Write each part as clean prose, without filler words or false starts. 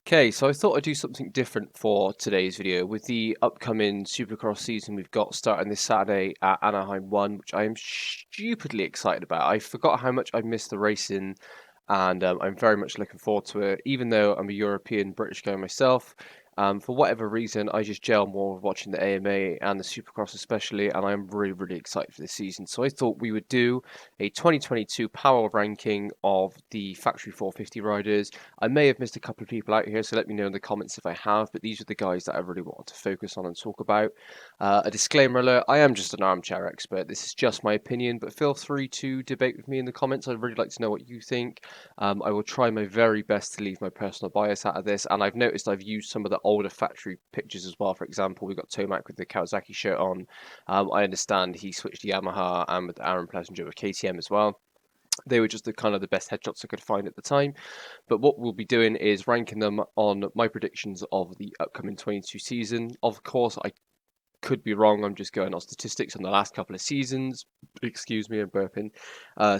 Okay, so I thought I'd do something different for today's video. With the upcoming Supercross season we've got starting this Saturday at Anaheim 1, which I am stupidly excited about. I forgot how much I missed the racing, and I'm very much looking forward to it. Even though I'm a European British guy myself, for whatever reason, I just gel more with watching the AMA and the Supercross especially, and I'm really excited for this season. So I thought we would do a 2022 power ranking of the Factory 450 riders. I may have missed a couple of people out here, so let me know in the comments if I have, but these are the guys that I really wanted to focus on and talk about. A disclaimer alert, I am just an armchair expert. This is just my opinion, but feel free to debate with me in the comments. I'd really like to know what you think. I will try my very best to leave my personal bias out of this, and I've noticed I've used some of the older factory pictures as well. For example, we've got Tomac with the Kawasaki shirt on. I understand he switched to Yamaha and with Aaron Plessinger with KTM as well. They were just the kind of the best headshots I could find at the time. But what we'll be doing is ranking them on my predictions of the upcoming 22 season. Of course, I could be wrong. I'm just going on statistics on the last couple of seasons. Excuse me, I'm burping.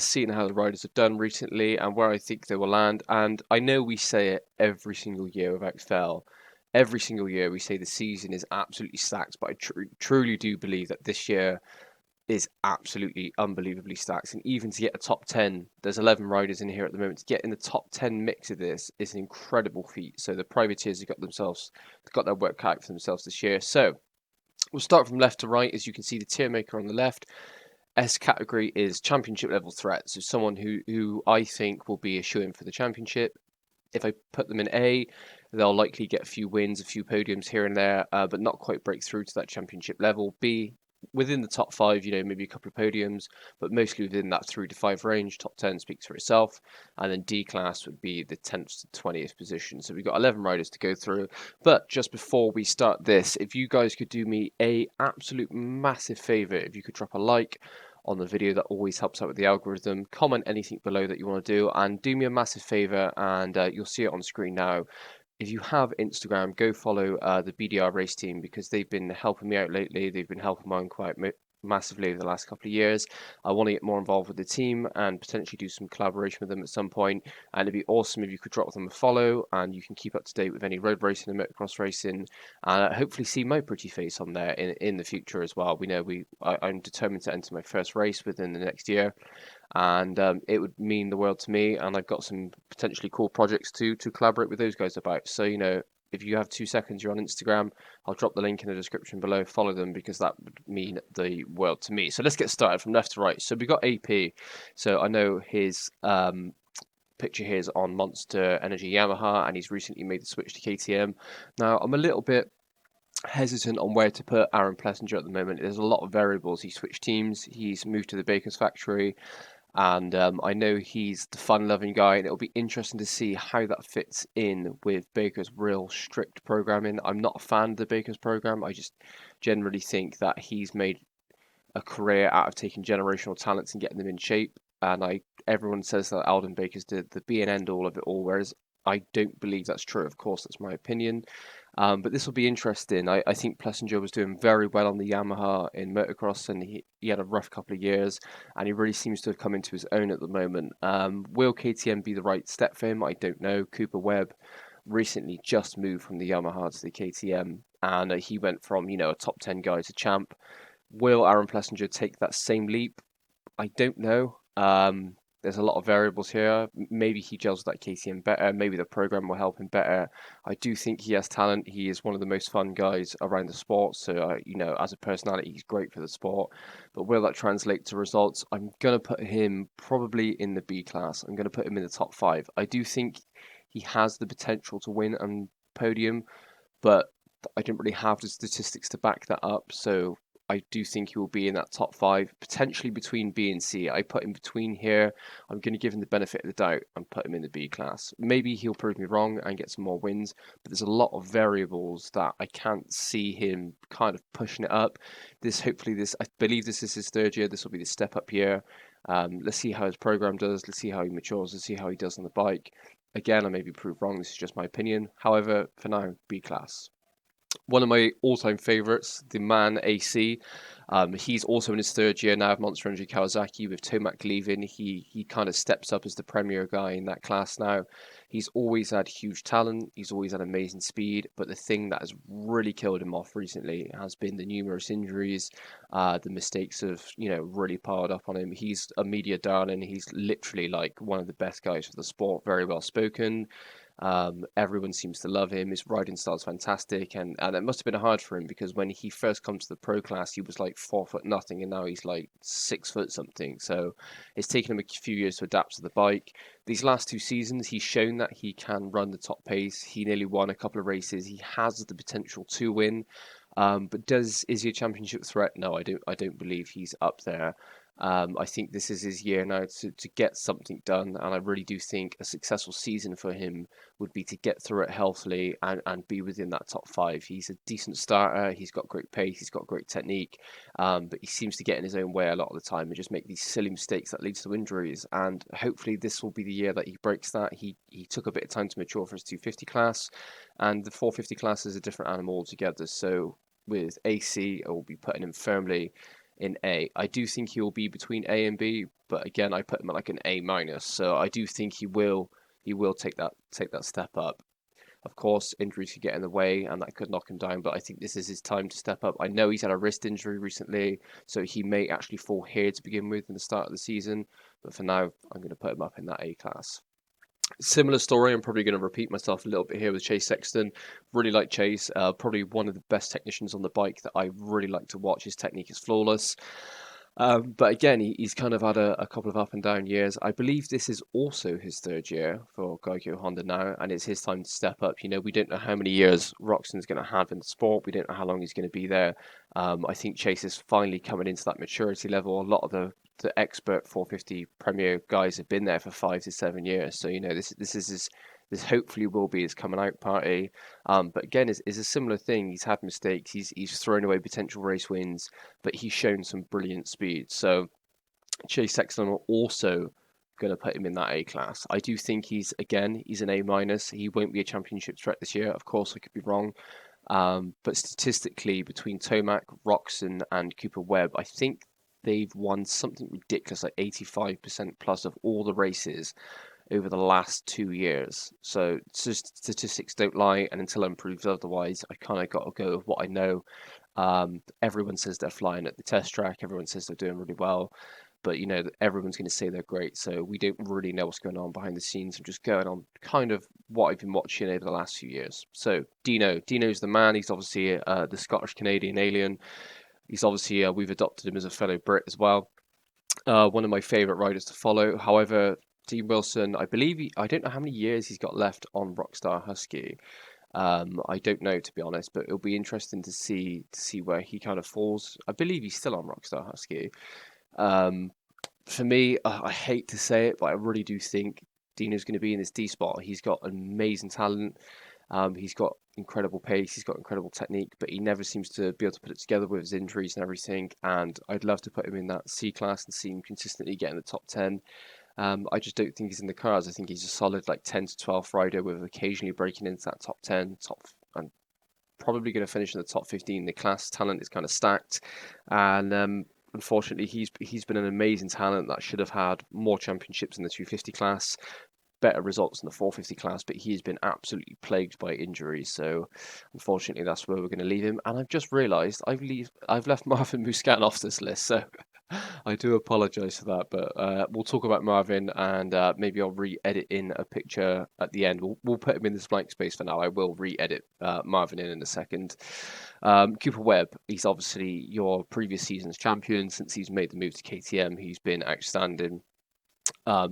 Seeing how the riders have done recently and where I think they will land. And I know we say it every single year without fail. Every single year we say the season is absolutely stacked, but I truly do believe that this year is absolutely unbelievably stacked. And even to get a top 10, there's 11 riders in here at the moment. To get in the top 10 mix of this is an incredible feat. So the privateers have got their work cut out for themselves this year. So we'll start from left to right. As you can see, the tier maker on the left. S category is championship level threat. So someone who I think will be a shoe-in for the championship. If I put them in A, they'll likely get a few wins, a few podiums here and there, but not quite break through to that championship level. B, within the top 5, maybe a couple of podiums, but mostly within that 3 to 5 range. Top 10 speaks for itself. And then D class would be the 10th to 20th position. So we've got 11 riders to go through. But just before we start this, if you guys could do me a absolute massive favor, if you could drop a like on the video, that always helps out with the algorithm. Comment anything below that you want to do, and do me a massive favor, and you'll see it on screen now. If you have Instagram, go follow the BDR race team, because they've been helping me out lately. They've been helping mine quite massively over the last couple of years. I want to get more involved with the team and potentially do some collaboration with them at some point. And it'd be awesome if you could drop them a follow, and you can keep up to date with any road racing and motocross racing, and hopefully see my pretty face on there in the future as well. We know I'm determined to enter my first race within the next year, and it would mean the world to me. And I've got some potentially cool projects to collaborate with those guys about. So if you have 2 seconds, you're on Instagram, I'll drop the link in the description below. Follow them, because that would mean the world to me. So let's get started from left to right. So we got AP. So I know his picture here is on Monster Energy Yamaha, and he's recently made the switch to KTM. Now, I'm a little bit hesitant on where to put Aaron Plessinger at the moment. There's a lot of variables. He switched teams. He's moved to the Baker's factory. And I know he's the fun-loving guy, and it'll be interesting to see how that fits in with Baker's real strict programming. I'm not a fan of the Baker's program. I just generally think that he's made a career out of taking generational talents and getting them in shape. And everyone says that Alden Baker's the be and end all of it all, whereas I don't believe that's true. Of course, that's my opinion. But this will be interesting. I think Plessinger was doing very well on the Yamaha in motocross, and he had a rough couple of years, and he really seems to have come into his own at the moment. Will KTM be the right step for him? I don't know. Cooper Webb recently just moved from the Yamaha to the KTM, and he went from, a top 10 guy to champ. Will Aaron Plessinger take that same leap? I don't know. There's a lot of variables here. Maybe he gels with that KTM better. Maybe the program will help him better. I do think he has talent. He is one of the most fun guys around the sport. So, as a personality, he's great for the sport. But will that translate to results? I'm going to put him probably in the B class. I'm going to put him in the top 5. I do think he has the potential to win on podium, but I don't really have the statistics to back that up. So I do think he will be in that top 5, potentially between B and C. I put him between here. I'm going to give him the benefit of the doubt and put him in the B class. Maybe he'll prove me wrong and get some more wins, but there's a lot of variables that I can't see him kind of pushing it up. I believe this is his 3rd year. This will be the step up year. Let's see how his program does. Let's see how he matures. Let's see how he does on the bike. Again, I may be proved wrong. This is just my opinion. However, for now, B class. One of my all-time favourites, the man AC. He's also in his 3rd year now of Monster Energy Kawasaki. With Tomac leaving, he kind of steps up as the premier guy in that class now. He's always had huge talent. He's always had amazing speed. But the thing that has really killed him off recently has been the numerous injuries. The mistakes have, really piled up on him. He's a media darling. He's literally like one of the best guys for the sport. Very well spoken. Everyone seems to love him. His riding style is fantastic, and it must have been hard for him because when he first comes to the pro class, he was like 4 foot nothing, and now he's like 6 foot something. So it's taken him a few years to adapt to the bike. These last 2 seasons, he's shown that he can run the top pace. He nearly won a couple of races. He has the potential to win. But is he a championship threat? No, I don't. I don't believe he's up there. I think this is his year now to get something done, and I really do think a successful season for him would be to get through it healthily and be within that top five. He's a decent starter. He's got great pace. He's got great technique, but he seems to get in his own way a lot of the time and just make these silly mistakes that leads to injuries. And hopefully, this will be the year that he breaks that. He took a bit of time to mature for his 250 class, and the 450 class is a different animal altogether. So with AC, I will be putting him firmly in A. I do think he will be between A and B, but again, I put him at like an A minus. So I do think he will take that step up. Of course, injuries could get in the way, and that could knock him down. But I think this is his time to step up. I know he's had a wrist injury recently, so he may actually fall here to begin with in the start of the season. But for now, I'm going to put him up in that A class. Similar story. I'm probably going to repeat myself a little bit here with Chase Sexton. Really like Chase. Probably one of the best technicians on the bike that I really like to watch. His technique is flawless. But again, he's kind of had a couple of up and down years. I believe this is also his third year for Geico Honda now, and it's his time to step up. We don't know how many years Roczen's going to have in the sport. We don't know how long he's going to be there. I think Chase is finally coming into that maturity level. A lot of the expert 450 Premier guys have been there for 5 to 7 years. So this hopefully will be his coming out party. But again, it's a similar thing. He's had mistakes. He's thrown away potential race wins, but he's shown some brilliant speed. So Chase Sexton are also going to put him in that A class. I do think he's an A minus. He won't be a championship threat this year. Of course, I could be wrong. But statistically, between Tomac, Roczen, and Cooper Webb, I think they've won something ridiculous, like 85% plus of all the races over the last 2 years. So statistics don't lie, and until I'm proved otherwise, I kind of got to go with what I know. Everyone says they're flying at the test track. Everyone says they're doing really well. But, everyone's going to say they're great. So we don't really know what's going on behind the scenes. I'm just going on kind of what I've been watching over the last few years. So Dino's the man. He's obviously the Scottish-Canadian alien. He's obviously, we've adopted him as a fellow Brit as well. One of my favourite riders to follow. However, Dean Wilson, I don't know how many years he's got left on Rockstar Husky. I don't know, to be honest, but it'll be interesting to see where he kind of falls. I believe he's still on Rockstar Husky. For me, I hate to say it, but I really do think Dino's going to be in this D spot. He's got amazing talent. He's got incredible pace, he's got incredible technique, but he never seems to be able to put it together with his injuries and everything. And I'd love to put him in that C class and see him consistently get in the top 10. I just don't think he's in the cars. I think he's a solid like 10 to 12 rider with occasionally breaking into that top 10, and probably going to finish in the top 15. The class talent is kind of stacked, and unfortunately, he's been an amazing talent that should have had more championships in the 250 class, better results in the 450 class, but he's been absolutely plagued by injuries. So unfortunately, that's where we're going to leave him. And I've just realised I've left Marin Musquin off this list, so I do apologise for that. But we'll talk about Marin, and maybe I'll re-edit in a picture at the end. We'll put him in this blank space for now. I will re-edit Marin in a second. Cooper Webb, he's obviously your previous season's champion. Since he's made the move to KTM, he's been outstanding.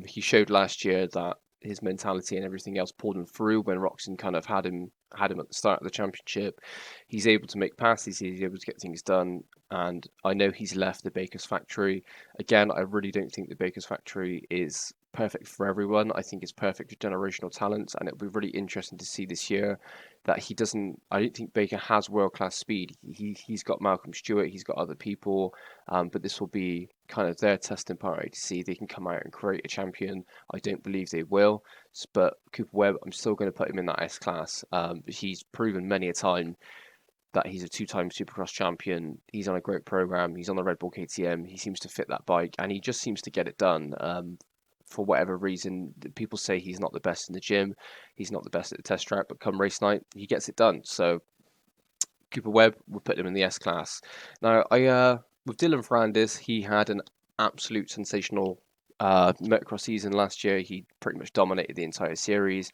He showed last year that his mentality and everything else pulled him through when Roczen kind of had him at the start of the championship. He's able to make passes, he's able to get things done, and I know he's left the Baker's factory. Again, I really don't think the Baker's factory is perfect for everyone. I think it's perfect for generational talent, and it'll be really interesting to see this year that I don't think Baker has world-class speed. He's got Malcom Stewart, he's got other people, but this will be kind of their testing party to see if they can come out and create a champion. I don't believe they will, but Cooper Webb, I'm still going to put him in that S class. He's proven many a time that he's a two-time Supercross champion. He's on a great program. He's on the Red Bull KTM. He seems to fit that bike, and he just seems to get it done. for whatever reason, people say he's not the best in the gym, he's not the best at the test track, but come race night, he gets it done. So Cooper Webb, we'll put him in the S class. Now, with Dylan Ferrandis, he had an absolute sensational motocross season last year. He pretty much dominated the entire series.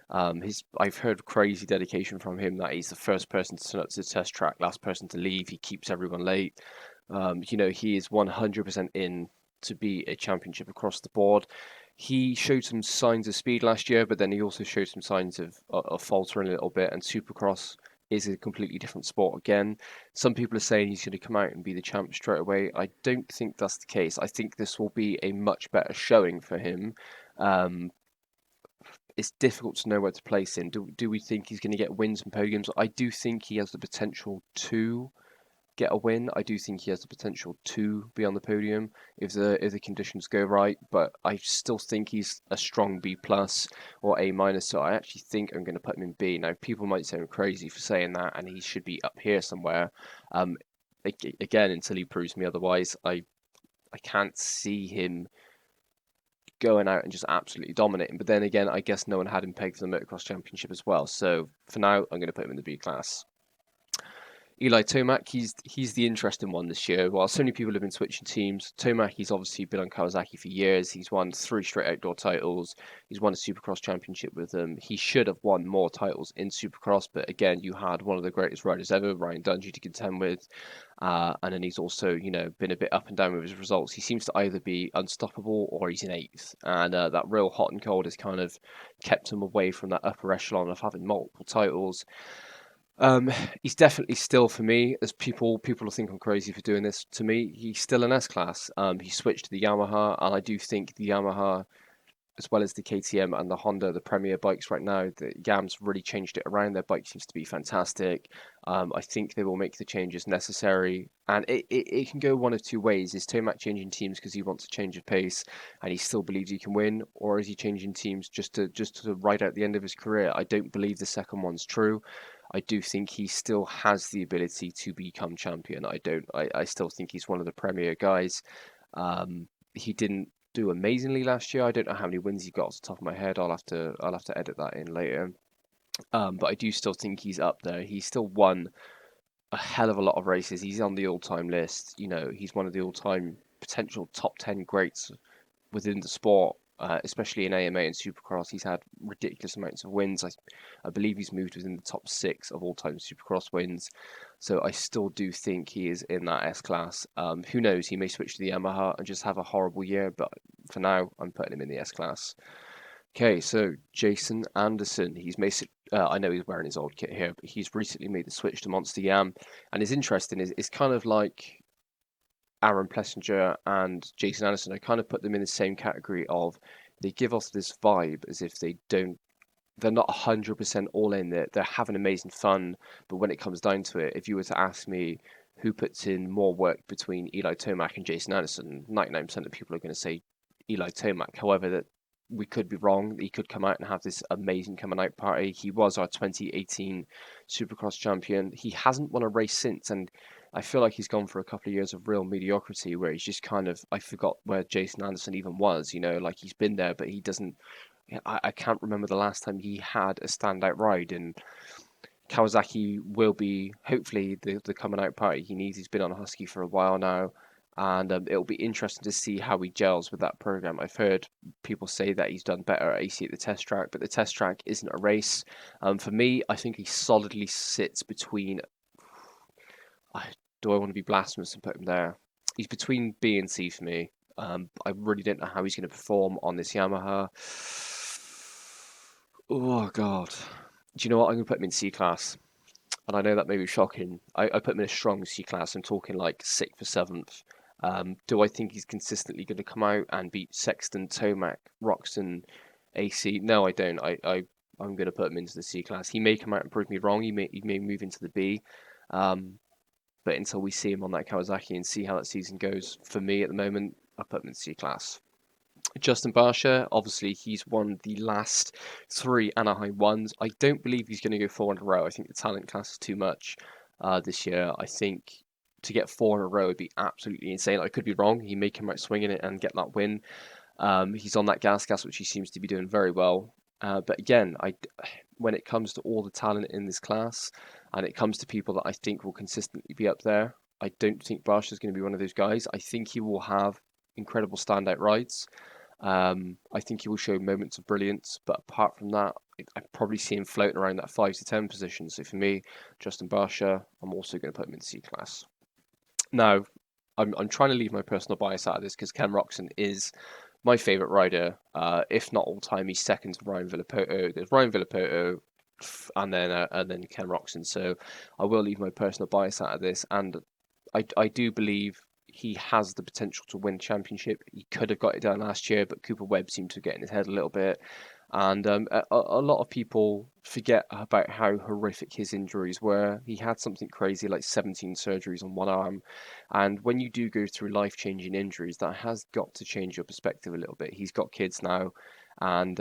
I've heard crazy dedication from him that he's the first person to turn up to the test track, last person to leave. He keeps everyone late. He is 100% in to be a championship across the board. He showed some signs of speed last year, but then he also showed some signs of faltering a little bit. And Supercross is a completely different sport again. Some people are saying he's going to come out and be the champ straight away. I don't think that's the case. I think this will be a much better showing for him. It's difficult to know where to place him. Do we think he's going to get wins and podiums? I do think he has the potential to get a win. I do think he has the potential to be on the podium if the conditions go right, but I still think he's a strong B plus or A minus. So I actually think I'm going to put him in B. Now people might say I'm crazy for saying that, and he should be up here somewhere. Again, until he proves me otherwise, I can't see him going out and just absolutely dominating. But then again, I guess no one had him pegged for the Motocross Championship as well. So for now, I'm going to put him in the B class. Eli Tomac, he's the interesting one this year. While so many people have been switching teams, Tomac, he's obviously been on Kawasaki for years. He's won 3 straight outdoor titles. He's won a Supercross championship with them. He should have won more titles in Supercross, but again, you had one of the greatest riders ever, Ryan Dungey, to contend with. And then he's also, been a bit up and down with his results. He seems to either be unstoppable or he's in 8th. And that real hot and cold has kind of kept him away from that upper echelon of having multiple titles. He's definitely still, for me, as people think I'm crazy for doing this. To me, he's still an S class. He switched to the Yamaha, and I do think the Yamaha, as well as the KTM and the Honda, the premier bikes right now, the Yams really changed it around. Their bike seems to be fantastic. I think they will make the changes necessary, and it can go one of two ways. Is Tomac changing teams because he wants to change of pace and he still believes he can win, or is he changing teams just to ride out the end of his career? I don't believe the second one's true. I do think he still has the ability to become champion. I still think he's one of the premier guys. He didn't do amazingly last year. I don't know how many wins he got off the top of my head. I'll have to edit that in later. But I do still think he's up there. He's still won a hell of a lot of races. He's on the all-time list. He's one of the all-time potential top 10 greats within the sport. Especially in AMA and Supercross, he's had ridiculous amounts of wins. I believe he's moved within the top 6 of all-time Supercross wins. So I still do think he is in that S class. Who knows? He may switch to the Yamaha and just have a horrible year. But for now, I'm putting him in the S class. Okay, so Jason Anderson. I know he's wearing his old kit here, but he's recently made the switch to Monster Yam, and it's interesting. It's kind of like Aaron Plessinger and Jason Anderson. I kind of put them in the same category of they give off this vibe as if they're not 100% all in. They're having amazing fun, but when it comes down to it, if you were to ask me who puts in more work between Eli Tomac and Jason Anderson, 99% of people are going to say Eli Tomac. However, that we could be wrong. He could come out and have this amazing coming out party. He was our 2018 Supercross champion. He hasn't won a race since, and I feel like he's gone for a couple of years of real mediocrity where he's just kind of, I forgot where Jason Anderson even was, like he's been there, but he doesn't, I can't remember the last time he had a standout ride, and Kawasaki will be, hopefully, the coming out party he needs. He's been on a Husky for a while now, and it'll be interesting to see how he gels with that program. I've heard people say that he's done better at AC at the test track, but the test track isn't a race. For me, I think he solidly sits between, do I want to be blasphemous and put him there? He's between B and C for me. I really don't know how he's going to perform on this Yamaha. Oh, God. Do you know what? I'm going to put him in C class. And I know that may be shocking. I put him in a strong C class. I'm talking like 6th or 7th. Do I think he's consistently going to come out and beat Sexton, Tomac, Roczen, AC? No, I don't. I'm going to put him into the C class. He may come out and prove me wrong. He may move into the B. But until we see him on that Kawasaki and see how that season goes, for me at the moment, I put him in C class. Justin Barcia, obviously, he's won the last 3 Anaheim ones. I don't believe he's going to go 4 in a row. I think the talent class is too much this year. I think to get 4 in a row would be absolutely insane. I could be wrong. He may come out swinging it and get that win. He's on that gas, which he seems to be doing very well. But again, when it comes to all the talent in this class, and it comes to people that I think will consistently be up there, I don't think Barcia is going to be one of those guys. I think he will have incredible standout rides. I think he will show moments of brilliance, but apart from that, I probably see him floating around that 5 to 10 position. So for me, Justin Barcia, I'm also going to put him in C class. Now, I'm trying to leave my personal bias out of this because Ken Roczen is my favourite rider, if not all time. He's second to Ryan Villapoto. There's Ryan Villapoto, and then Ken Roczen. So I will leave my personal bias out of this, and I do believe he has the potential to win championship. He could have got it done last year, but Cooper Webb seemed to get in his head a little bit. And a lot of people forget about how horrific his injuries were. He had something crazy like 17 surgeries on one arm. And when you do go through life-changing injuries, that has got to change your perspective a little bit. He's got kids now. And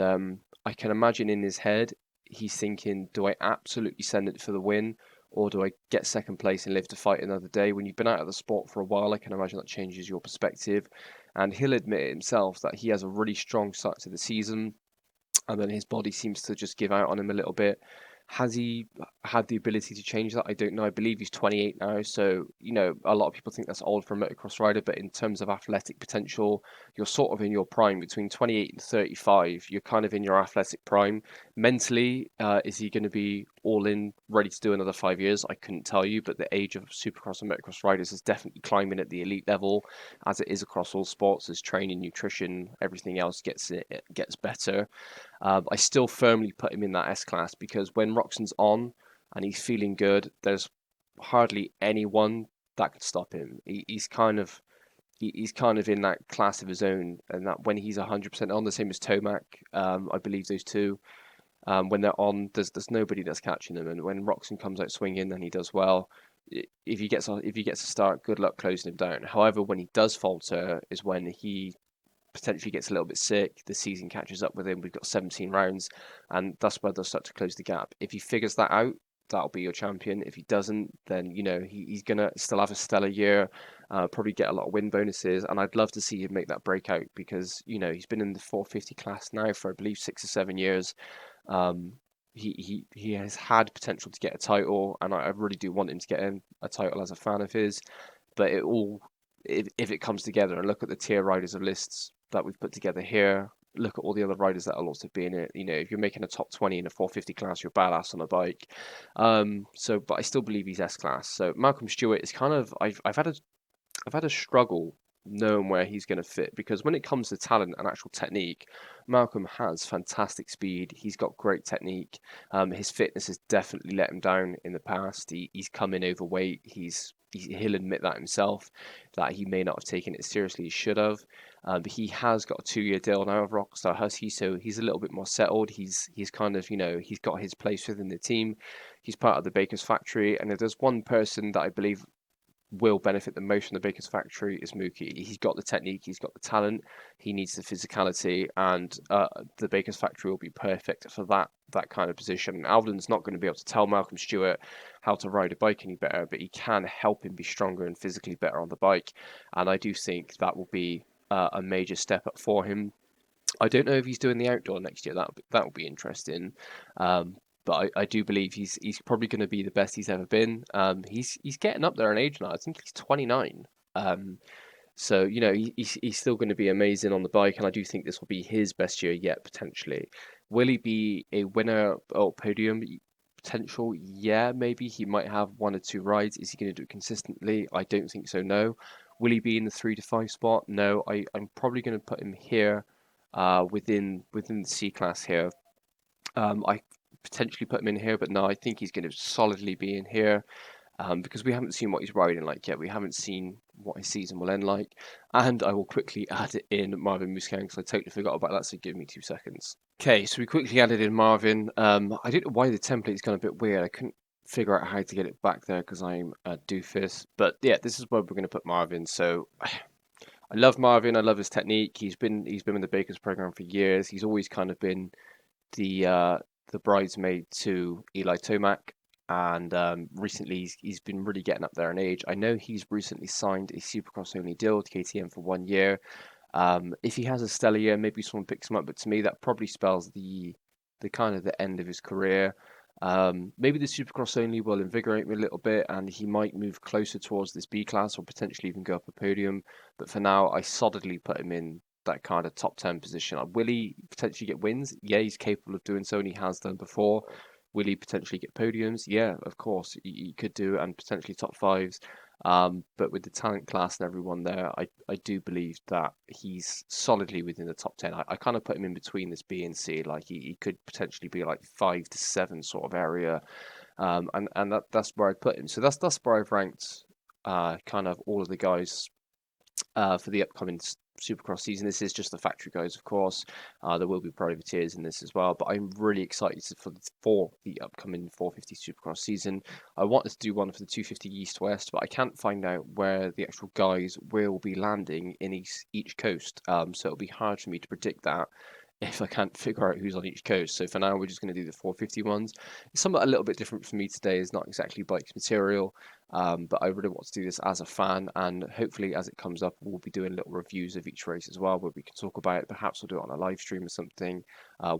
I can imagine in his head, he's thinking, do I absolutely send it for the win? Or do I get second place and live to fight another day? When you've been out of the sport for a while, I can imagine that changes your perspective. And he'll admit it himself that he has a really strong start to the season, and then his body seems to just give out on him a little bit. Has he had the ability to change that? I don't know. I believe he's 28 now, so a lot of people think that's old for a motocross rider, but in terms of athletic potential, you're sort of in your prime between 28 and 35. You're kind of in your athletic prime. Mentally, is he going to be all in, ready to do another 5 years? I couldn't tell you, but the age of supercross and motocross riders is definitely climbing at the elite level, as it is across all sports. As training, nutrition, everything else it gets better. I still firmly put him in that S class because when Roczen's on and he's feeling good, there's hardly anyone that could stop him. He's kind of in that class of his own, and that when he's 100% on, the same as Tomac, I believe those two. When they're on, there's nobody that's catching them, and when Roczen comes out swinging, then he does well. If he gets a start, good luck closing him down. However, when he does falter, is when he potentially gets a little bit sick, the season catches up with him. We've got 17 rounds, and that's where they'll start to close the gap. If he figures that out, that'll be your champion. If he doesn't, then he's gonna still have a stellar year, probably get a lot of win bonuses, and I'd love to see him make that breakout because he's been in the 450 class now for I believe 6 or 7 years. He has had potential to get a title, and I really do want him to get in a title as a fan of his. But if it comes together, and look at the tier riders of lists that we've put together here, look at all the other riders that will also be in it. If you're making a top 20 in a 450 class, you're badass on a bike. But I still believe he's S class. So Malcom Stewart is kind of I've had a struggle knowing where he's going to fit because when it comes to talent and actual technique, Malcom has fantastic speed. He's got great technique. His fitness has definitely let him down in the past. He's come in overweight. He'll admit that himself, that he may not have taken it as seriously as he should have. But he has got a 2-year deal now of Rockstar Husky, so he's a little bit more settled. He's kind of, he's got his place within the team. He's part of the Baker's factory, and if there's one person that I believe will benefit the most from the Baker's factory is Mookie. He's got the technique, he's got the talent, he needs the physicality, and the Baker's factory will be perfect for that kind of position. Alden's not going to be able to tell Malcom Stewart how to ride a bike any better, but he can help him be stronger and physically better on the bike, and I do think that will be a major step up for him. I don't know if he's doing the outdoor next year. That will be interesting. But I do believe he's probably going to be the best he's ever been. He's getting up there in age now. I think he's 29. So he's still going to be amazing on the bike, and I do think this will be his best year yet potentially. Will he be a winner or podium potential? Yeah, maybe he might have 1 or 2 rides. Is he going to do it consistently? I don't think so. No. Will he be in the 3 to 5 spot? No. I'm probably going to put him here, within the C class here. I potentially put him in here, but no, I think he's going to solidly be in here because we haven't seen what he's riding like yet. We haven't seen what his season will end like. And I will quickly add in Marin Musquin because I totally forgot about that, so give me 2 seconds. Okay, so we quickly added in Marvin. I don't know why the template's gone a bit weird. I couldn't figure out how to get it back there because I'm a doofus. But yeah, this is where we're going to put Marvin. So I love Marvin. I love his technique. He's been with the Baker's program for years. He's always kind of been the bridesmaid to Eli Tomac, and recently he's been really getting up there in age. I know he's recently signed a Supercross only deal with KTM for 1 year. If he has a stellar year, maybe someone picks him up, but to me that probably spells the kind of the end of his career. Maybe the Supercross only will invigorate me a little bit, and he might move closer towards this B class, or potentially even go up a podium. But for now, I solidly put him in that kind of top 10 position. Will he potentially get wins? Yeah, he's capable of doing so, and he has done before. Will he potentially get podiums? Yeah, of course, he could do, and potentially top fives. But with the talent class and everyone there, I do believe that he's solidly within the top 10. I kind of put him in between this B and C. Like he could potentially be like 5 to 7 sort of area. And that's where I'd put him. So that's where I've ranked kind of all of the guys for the upcoming Supercross season. This is just the factory guys, of course. There will be privateers in this as well, but I'm really excited for the upcoming 450 Supercross season. I wanted to do one for the 250 East-West, but I can't find out where the actual guys will be landing in each coast, so it'll be hard for me to predict that if I can't figure out who's on each coast. So for now, we're just going to do the 450 ones. It's somewhat a little bit different for me today. It's not exactly bikes material, but I really want to do this as a fan, and hopefully as it comes up, we'll be doing little reviews of each race as well, where we can talk about it. Perhaps we'll do it on a live stream or something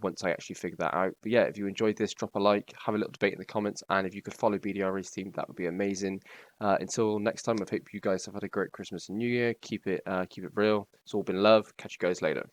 once I actually figure that out. But yeah, if you enjoyed this, drop a like, have a little debate in the comments, and if you could follow BDR Race Team, that would be amazing. Until next time, I hope you guys have had a great Christmas and New Year. Keep it real. It's all been love. Catch you guys later.